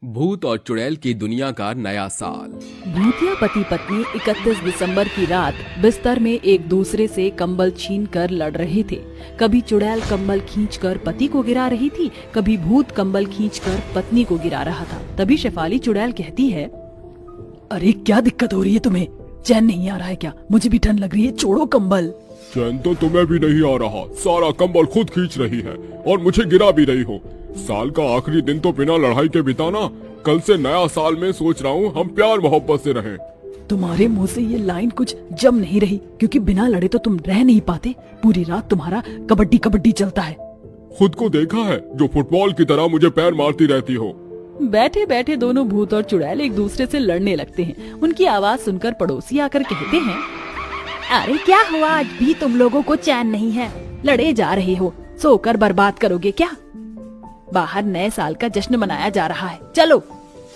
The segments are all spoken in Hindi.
भूत और चुड़ैल की दुनिया का नया साल। भूतिया पति पत्नी 31 दिसंबर की रात बिस्तर में एक दूसरे से कंबल छीनकर लड़ रहे थे। कभी चुड़ैल कंबल खींचकर पति को गिरा रही थी, कभी भूत कंबल खींचकर पत्नी को गिरा रहा था। तभी शेफाली चुड़ैल कहती है, अरे क्या दिक्कत हो रही है तुम्हें? चैन नहीं आ रहा है क्या? मुझे भी ठंड लग रही है, छोड़ो कंबल। चैन तो तुम्हें भी नहीं आ रहा, सारा कंबल खुद खींच रही है और मुझे गिरा भी रही हो। साल का आखिरी दिन तो बिना लड़ाई के बिताना। कल से नया साल में सोच रहा हूँ हम प्यार मोहब्बत से रहें। तुम्हारे मुंह से ये लाइन कुछ जम नहीं रही, क्योंकि बिना लड़े तो तुम रह नहीं पाते। पूरी रात तुम्हारा कबड्डी कबड्डी चलता है। खुद को देखा है जो फुटबॉल की तरह मुझे पैर मारती रहती हो। बैठे बैठे दोनों भूत और चुड़ैल एक दूसरे से लड़ने लगते हैं। उनकी आवाज सुनकर पड़ोसी आकर कहते हैं, अरे क्या हुआ, आज भी तुम लोगों को चैन नहीं है? लड़े जा रहे हो, सोकर बर्बाद करोगे क्या? बाहर नए साल का जश्न मनाया जा रहा है, चलो।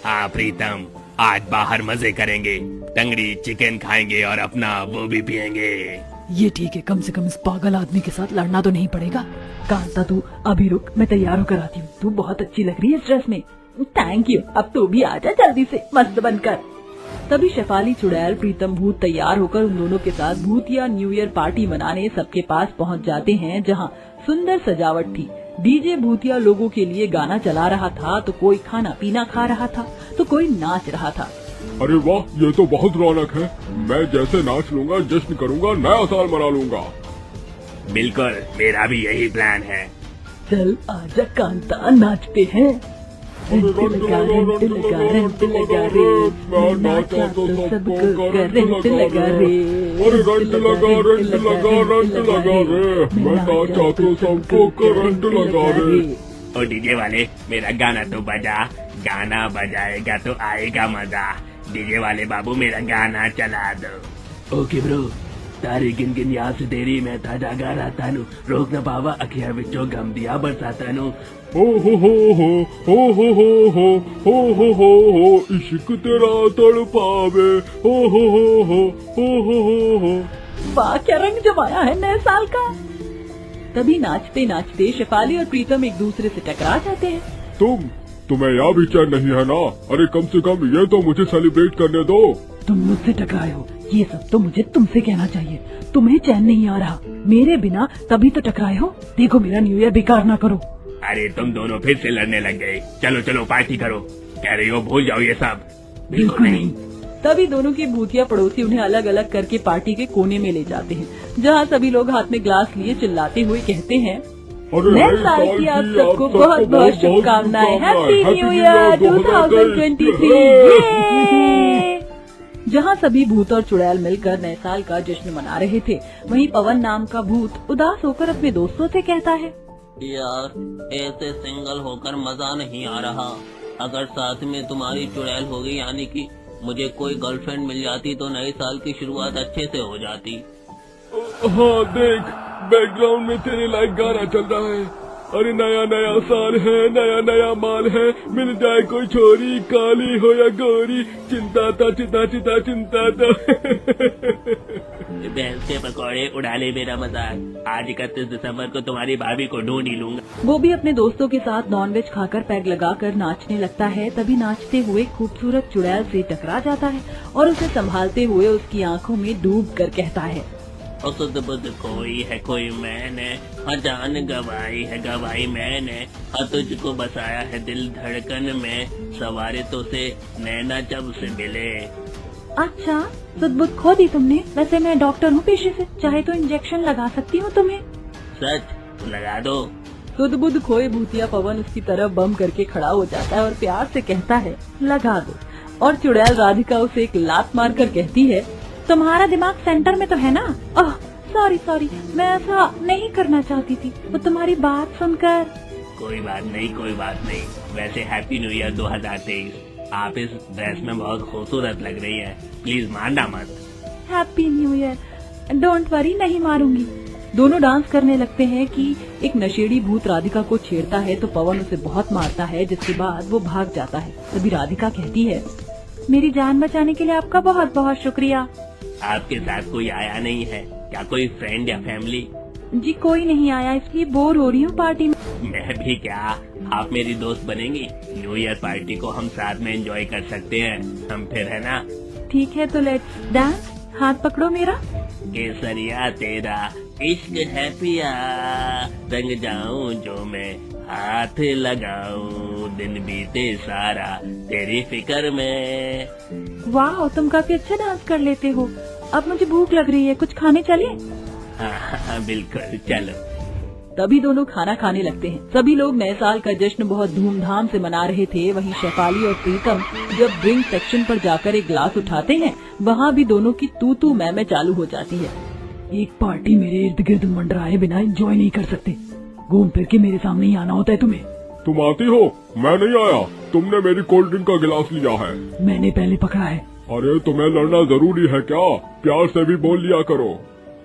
हाँ प्रीतम, आज बाहर मजे करेंगे, तंगड़ी चिकन खाएंगे और अपना वो भी पियेंगे। ये ठीक है, कम से कम इस पागल आदमी के साथ लड़ना तो नहीं पड़ेगा। कांता तू अभी रुक, मैं तैयार होकर आती हूँ। तू बहुत अच्छी लग रही है इस ड्रेस में। थैंक यू, अब तू भी आजा जल्दी से मस्त बनकर। तभी शेफाली चुड़ैल प्रीतम भूत तैयार होकर उन दोनों के साथ भूतिया न्यू ईयर पार्टी मनाने सबके पास पहुंच जाते हैं, जहां सुंदर सजावट थी। डीजे भूतिया लोगों के लिए गाना चला रहा था, तो कोई खाना पीना खा रहा था, तो कोई नाच रहा था। अरे वाह, ये तो बहुत रौनक है। मैं जैसे नाच लूंगा, जश्न करूंगा, नया साल मना लूंगा। बिल्कुल, मेरा भी यही प्लान है। चल आजा कांता, नाचते हैं। रेंट लगा रेंट लगा रे, नाचा तो सबको रेंट लगा रे। अरे रेंट लगा रेंट लगा रे, मैं नाचा तो सबको करंट लगा रे। ओ डीजे वाले, मेरा गाना तो बजा, गाना बजाएगा तो आएगा मजा। डीजे वाले बाबू, मेरा गाना चला दो। ओके ब्रो, तारी गिन गिन याद से तेरी मैं ताजा गा रहा नु, रोक न पावा अखिया विचो गम दिया बरसाता नु। हो हो हो हो हो हो हो हो हो हो हो हो, इश्क तेरा तड़पावे। हो हो हो हो हो हो हो हो। वाह, क्या रंग जमाया है नए साल का। तभी नाचते नाचते शेफाली और प्रीतम एक दूसरे से टकरा जाते हैं। तुम्हें यहाँ भी चैन नहीं है ना? अरे कम से कम ये तो मुझे सेलिब्रेट करने दो। तुम मुझसे टकराए हो, ये सब तो मुझे तुमसे कहना चाहिए। तुम्हें चैन नहीं आ रहा, मेरे बिना तभी तो टकराए हो। देखो मेरा न्यू ईयर बेकार ना करो। अरे तुम दोनों फिर से लड़ने लग गए। चलो चलो पार्टी करो। कह रही हो भूल जाओ ये सब? बिल्कुल नहीं। तभी दोनों के भूतिया पड़ोसी उन्हें अलग अलग करके पार्टी के कोने में ले जाते हैं, जहाँ सभी लोग हाथ में ग्लास लिए चिल्लाते हुए कहते हैं, नए साल की आप सबको बहुत बहुत शुभकामनाएं। Happy new year 2023। जहाँ सभी भूत और चुड़ैल मिलकर नए साल का जश्न मना रहे थे, वहीं पवन नाम का भूत उदास होकर अपने दोस्तों से कहता है, यार ऐसे सिंगल होकर मजा नहीं आ रहा। अगर साथ में तुम्हारी चुड़ैल हो गई, यानी कि मुझे कोई गर्लफ्रेंड मिल जाती, तो नए साल की शुरुआत अच्छे से हो जाती। हाँ देख, बैकग्राउंड में तेरे लाइक गाना चल रहा है। अरे नया नया साल है, नया नया माल है, मिल जाए कोई छोरी, काली हो या गोरी, चिंता था चिता चिता चिंता था। भैंस के पकौड़े उड़ा ले मेरा मजाक। आज 31 दिसंबर को तुम्हारी भाभी को ढूंढ ही लूंगा। वो भी अपने दोस्तों के साथ नॉनवेज खाकर पैग लगाकर नाचने लगता है। तभी नाचते हुए खूबसूरत चुड़ैल से टकरा जाता है और उसे संभालते हुए उसकी आंखों में डूब कर कहता है, असुद बुद्ध कोई है कोई मैंने, जान गवाई मैंने, तुझको बसाया है दिल धड़कन में, सवारे तो से नैना जब से मिले। अच्छा, सुध-बुध खो दी तुमने। वैसे मैं डॉक्टर हूँ पेशे से, चाहे तो इंजेक्शन लगा सकती हूँ तुम्हें। सच लगा दो। सुध-बुध खोए भूतिया पवन उसकी तरफ बम करके खड़ा हो जाता है और प्यार से कहता है, लगा दो। और चुड़ैल राधिका उसे एक लात मार कर कहती है, तुम्हारा दिमाग सेंटर में तो है ना? ओह सॉरी, मैं ऐसा नहीं करना चाहती थी, वो तुम्हारी बात सुनकर। कोई बात नहीं। वैसे हैप्पी न्यू ईयर 2023। आप इस ड्रेस में बहुत खूबसूरत लग रही है, प्लीज मारना मत। Happy new year. Don't worry, नहीं मारूंगी। दोनों डांस करने लगते हैं कि एक नशेड़ी भूत राधिका को छेड़ता है, तो पवन उसे बहुत मारता है, जिसके बाद वो भाग जाता है। तभी राधिका कहती है, मेरी जान बचाने के लिए आपका बहुत बहुत शुक्रिया। आपके साथ कोई आया नहीं है क्या? कोई फ्रेंड या फैमिली? जी कोई नहीं आया, इसलिए बोर हो रही हूँ पार्टी में। मैं भी क्या, आप मेरी दोस्त बनेंगी। न्यू ईयर पार्टी को हम साथ में एंजॉय कर सकते हैं, हम फिर, है ना? ठीक है तो लेट्स डांस। हाथ पकड़ो मेरा। केसरिया तेरा इश्क है पिया, रंग जाऊं जो मैं हाथ लगाऊं, दिन बीते सारा तेरी फिक्र में। वाह, तुम काफी अच्छा डांस कर लेते हो। अब मुझे भूख लग रही है, कुछ खाने चले? हाँ, बिल्कुल, चलो। तभी दोनों खाना खाने लगते हैं। सभी लोग नए साल का जश्न बहुत धूमधाम से मना रहे थे। वहीं शेफाली और प्रीतम जब ड्रिंक सेक्शन पर जाकर एक ग्लास उठाते हैं, वहाँ भी दोनों की तू तू मैं चालू हो जाती है। एक पार्टी मेरे इर्द गिर्द मंडराए बिना एंजॉय नहीं कर सकते। घूम फिर के मेरे सामने ही आना होता है तुम्हें। तुम आती हो, मैं नहीं आया। तुमने मेरी कोल्ड ड्रिंक का गिलास लिया है। मैंने पहले पकड़ा है। अरे तुम्हें लड़ना जरूरी है क्या? प्यार से भी बोल लिया करो।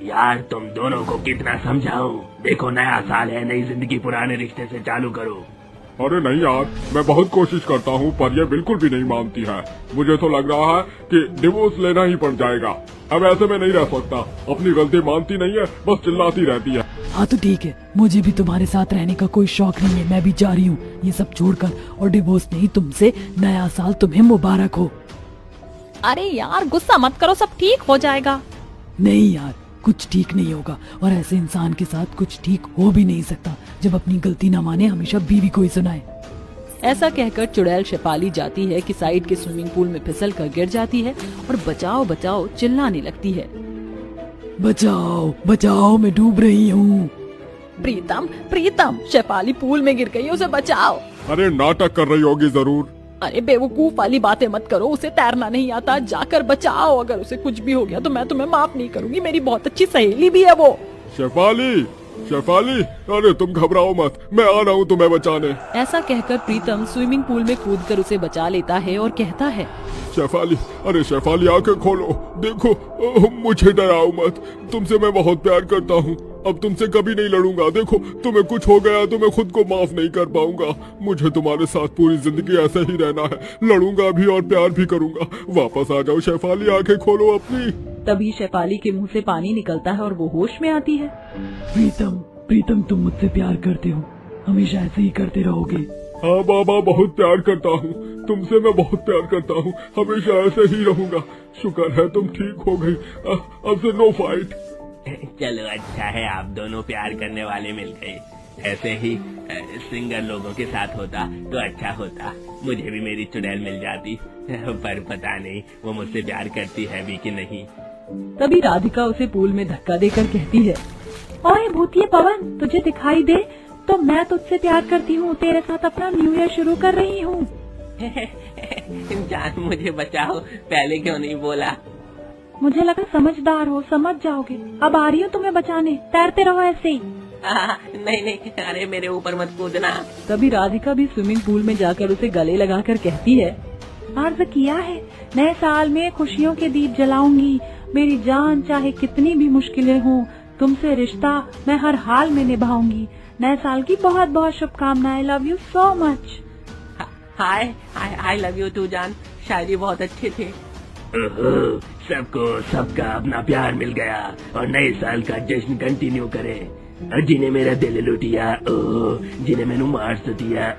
यार तुम दोनों को कितना समझाऊं? देखो नया साल है, नई जिंदगी पुराने रिश्ते से चालू करो। अरे नहीं यार, मैं बहुत कोशिश करता हूँ पर ये बिल्कुल भी नहीं मानती है। मुझे तो लग रहा है कि डिवोर्स लेना ही पड़ जाएगा। अब ऐसे में नहीं रह सकता। अपनी गलती मानती नहीं है, बस चिल्लाती रहती है। हाँ तो ठीक है, मुझे भी तुम्हारे साथ रहने का कोई शौक नहीं है। मैं भी जा रही हूँ ये सब छोड़कर, और डिवोर्स नहीं तुमसे। नया साल तुम्हें मुबारक हो। अरे यार गुस्सा मत करो, सब ठीक हो जाएगा। नहीं यार, कुछ ठीक नहीं होगा, और ऐसे इंसान के साथ कुछ ठीक हो भी नहीं सकता जब अपनी गलती न माने हमेशा बीवी को ही सुनाए। ऐसा कहकर चुड़ैल शेफाली जाती है कि साइड के स्विमिंग पूल में फिसल कर गिर जाती है और बचाओ बचाओ चिल्लाने लगती है। बचाओ बचाओ, मैं डूब रही हूँ। प्रीतम प्रीतम, शेफाली पूल में गिर गई, उसे बचाओ। अरे नाटक कर रही होगी जरूर। अरे बेवकूफ वाली बातें मत करो, उसे तैरना नहीं आता, जाकर बचाओ। अगर उसे कुछ भी हो गया तो मैं तुम्हें माफ नहीं करूंगी, मेरी बहुत अच्छी सहेली भी है वो। शेफाली, शेफाली, अरे तुम घबराओ मत, मैं आ रहा हूँ तुम्हें बचाने। ऐसा कहकर प्रीतम स्विमिंग पूल में कूदकर उसे बचा लेता है और कहता है, शेफाली, अरे शेफाली आंखें खोलो, देखो मुझे डराओ मत। तुमसे मैं बहुत प्यार करता हूँ। अब तुमसे कभी नहीं लड़ूंगा। देखो तुम्हें कुछ हो गया तो मैं खुद को माफ नहीं कर पाऊंगा। मुझे तुम्हारे साथ पूरी जिंदगी ऐसे ही रहना है। लड़ूंगा भी और प्यार भी करूंगा। वापस आ जाओ शेफाली, आंखें खोलो अपनी। तभी शेफाली के मुंह से पानी निकलता है और वो होश में आती है। प्रीतम, प्रीतम, तुम मुझसे प्यार करते हो, हमेशा ऐसे ही करते रहोगे। हाँ बाबा, बहुत प्यार करता हूँ तुमसे, मैं बहुत प्यार करता हूँ, हमेशा ऐसे ही रहूंगा। शुक्र है तुम ठीक हो गई। अब से नो फाइट। चलो अच्छा है आप दोनों प्यार करने वाले मिल गए। ऐसे ही सिंगल लोगों के साथ होता तो अच्छा होता। मुझे भी मेरी चुड़ैल मिल जाती, पर पता नहीं वो मुझसे प्यार करती है भी कि नहीं। तभी राधिका उसे पूल में धक्का देकर कहती है, ओए भूतिया पवन, तुझे दिखाई दे तो मैं तुझसे प्यार करती हूँ, तेरे साथ अपना न्यू ईयर शुरू कर रही हूँ। जान मुझे बचाओ, पहले क्यों नहीं बोला? मुझे लगा समझदार हो, समझ जाओगे। अब आ रही हूँ तुम्हें बचाने, तैरते रहो ऐसे ही। नहीं नहीं, अरे मेरे ऊपर मत कूदना। तभी राधिका भी स्विमिंग पूल में जाकर उसे गले लगाकर कहती है, अर्ज किया है, नए साल में खुशियों के दीप जलाऊंगी। मेरी जान, चाहे कितनी भी मुश्किलें हों, तुमसे रिश्ता मैं हर हाल में निभाऊंगी। नए साल की बहुत बहुत शुभकामनाएं। Love you so much. Hi I love you too जान, शायरी बहुत अच्छे थे। सबको सबका अपना प्यार मिल गया और नए साल का जश्न कंटिन्यू करें। जिन्हें मेरा दिल लुटिया, जिन्हें मैंने मार दिया,